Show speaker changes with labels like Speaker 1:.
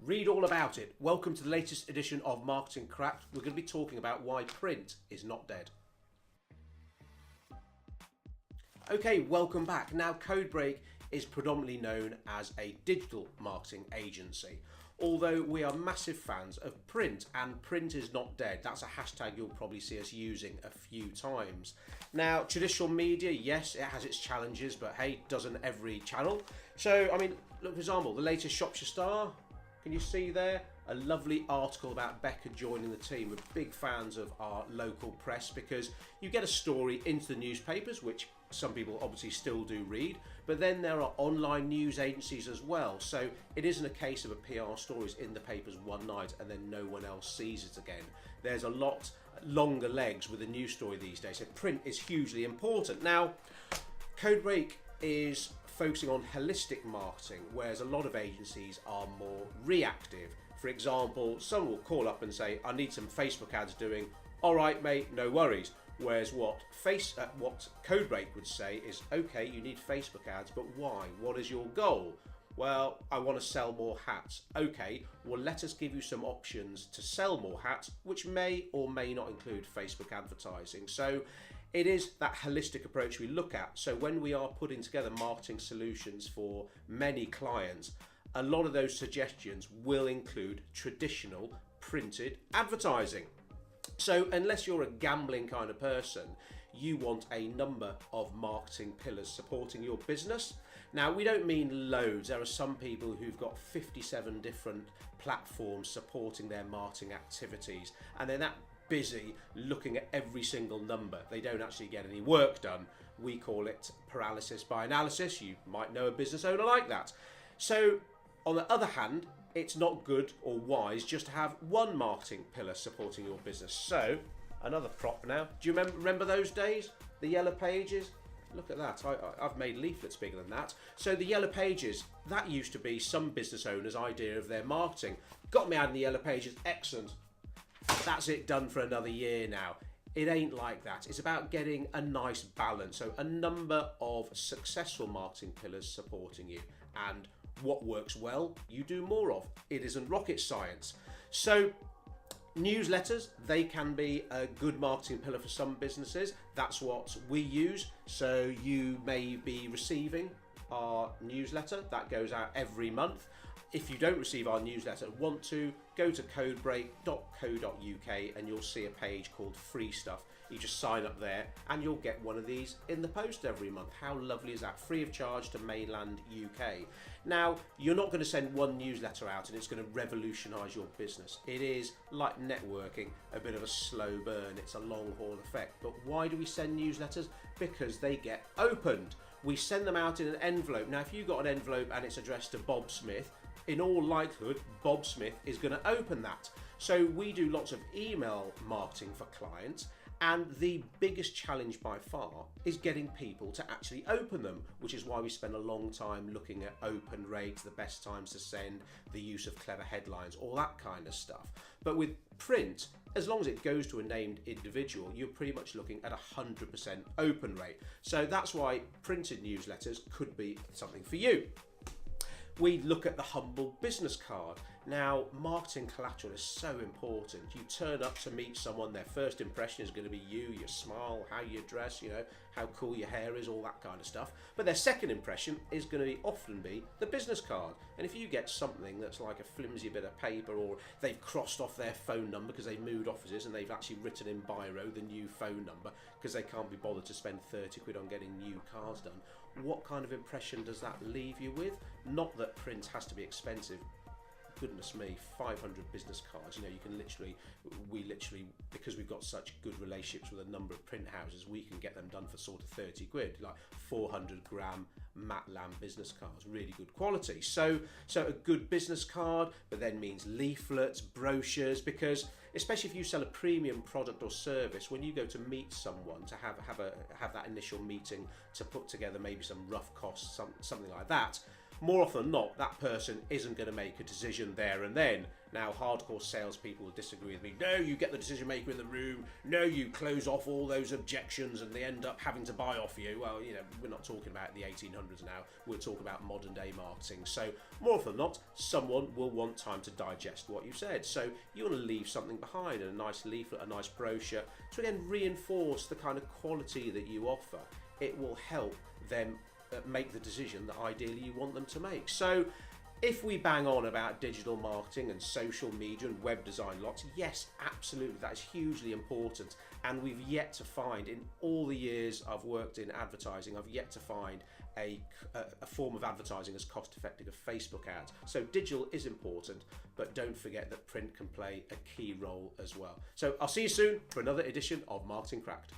Speaker 1: Read all about it. Welcome to the latest edition of Marketing Cracked. We're going to be talking about why print is not dead. Okay, welcome back. Now, Codebreak is predominantly known as a digital marketing agency, although we are massive fans of print, and print is not dead. That's a hashtag you'll probably see us using a few times. Now, traditional media, yes, it has its challenges, but hey, doesn't every channel? So, I mean, look, for example, the latest Shropshire Star. Can you see there? A lovely article about Becca joining the team. We're big fans of our local press because you get a story into the newspapers, which some people obviously still do read, but then there are online news agencies as well. So it isn't a case of a PR stories in the papers one night and then no one else sees it again. There's a lot longer legs with a news story these days. So print is hugely important. Now, Codebreak is focusing on holistic marketing, whereas a lot of agencies are more reactive. For example, someone will call up and say, I need some Facebook ads doing. All right, mate, no worries. Whereas what Codebreak would say is, okay, you need Facebook ads, but why? What is your goal? Well, I want to sell more hats. Okay, well, let us give you some options to sell more hats, which may or may not include Facebook advertising. So it is that holistic approach we look at. So when we are putting together marketing solutions for many clients, a lot of those suggestions will include traditional printed advertising. So unless you're a gambling kind of person, you want a number of marketing pillars supporting your business. Now, we don't mean loads. There are some people who've got 57 different platforms supporting their marketing activities, and they're that busy looking at every single number. They don't actually get any work done. We call it paralysis by analysis. You might know a business owner like that. So on the other hand, it's not good or wise just to have one marketing pillar supporting your business. So another prop now. Do you remember those days? The yellow pages? Look at that. I've made leaflets bigger than that. So the yellow pages, that used to be some business owners' idea of their marketing. Got me out in the yellow pages. Excellent. That's it, done for another year now. It ain't like that. It's about getting a nice balance. So a number of successful marketing pillars supporting you, and what works well, you do more of. It isn't rocket science. So newsletters, they can be a good marketing pillar for some businesses. That's what we use. So you may be receiving our newsletter that goes out every month. If you don't receive our newsletter and want to, go to codebreak.co.uk and you'll see a page called Free Stuff. You just sign up there and you'll get one of these in the post every month. How lovely is that? Free of charge to mainland UK. Now, you're not going to send one newsletter out and it's going to revolutionise your business. It is like networking, a bit of a slow burn. It's a long haul effect. But why do we send newsletters? Because they get opened. We send them out in an envelope. Now, if you've got an envelope and it's addressed to Bob Smith, in all likelihood, Bob Smith is going to open that. So we do lots of email marketing for clients, and the biggest challenge by far is getting people to actually open them, which is why we spend a long time looking at open rates, the best times to send, the use of clever headlines, all that kind of stuff. But with print, as long as it goes to a named individual, you're pretty much looking at 100% open rate. So that's why printed newsletters could be something for you. We look at the humble business card. Now, marketing collateral is so important. You turn up to meet someone, their first impression is going to be you, your smile, how you dress, how cool your hair is, all that kind of stuff. But their second impression is going to often be the business card. And if you get something that's like a flimsy bit of paper, or they've crossed off their phone number because they've moved offices and they've actually written in biro the new phone number because they can't be bothered to spend 30 quid on getting new cards done, what kind of impression does that leave you with? Not that print has to be expensive. Goodness me, 500 business cards. You can we literally, because we've got such good relationships with a number of print houses, we can get them done for sort of 30 quid, like 400 gram matte lamb business cards, really good quality. So a good business card, but then means leaflets, brochures, because especially if you sell a premium product or service, when you go to meet someone to have that initial meeting to put together maybe some rough costs, something like that, more often than not, that person isn't going to make a decision there and then. Now, hardcore salespeople will disagree with me. No, you get the decision maker in the room. No, you close off all those objections and they end up having to buy off you. Well, you know, we're not talking about the 1800s now. We're talking about modern day marketing. So more often than not, someone will want time to digest what you said. So you want to leave something behind, a nice leaflet, a nice brochure, to again reinforce the kind of quality that you offer. It will help them make the decision that ideally you want them to make. So if we bang on about digital marketing and social media and web design lots, yes, absolutely, that is hugely important. And we've yet to find, in all the years I've worked in advertising, I've yet to find a form of advertising as cost effective as Facebook ads. So digital is important, but don't forget that print can play a key role as well. So I'll see you soon for another edition of Marketing Cracked.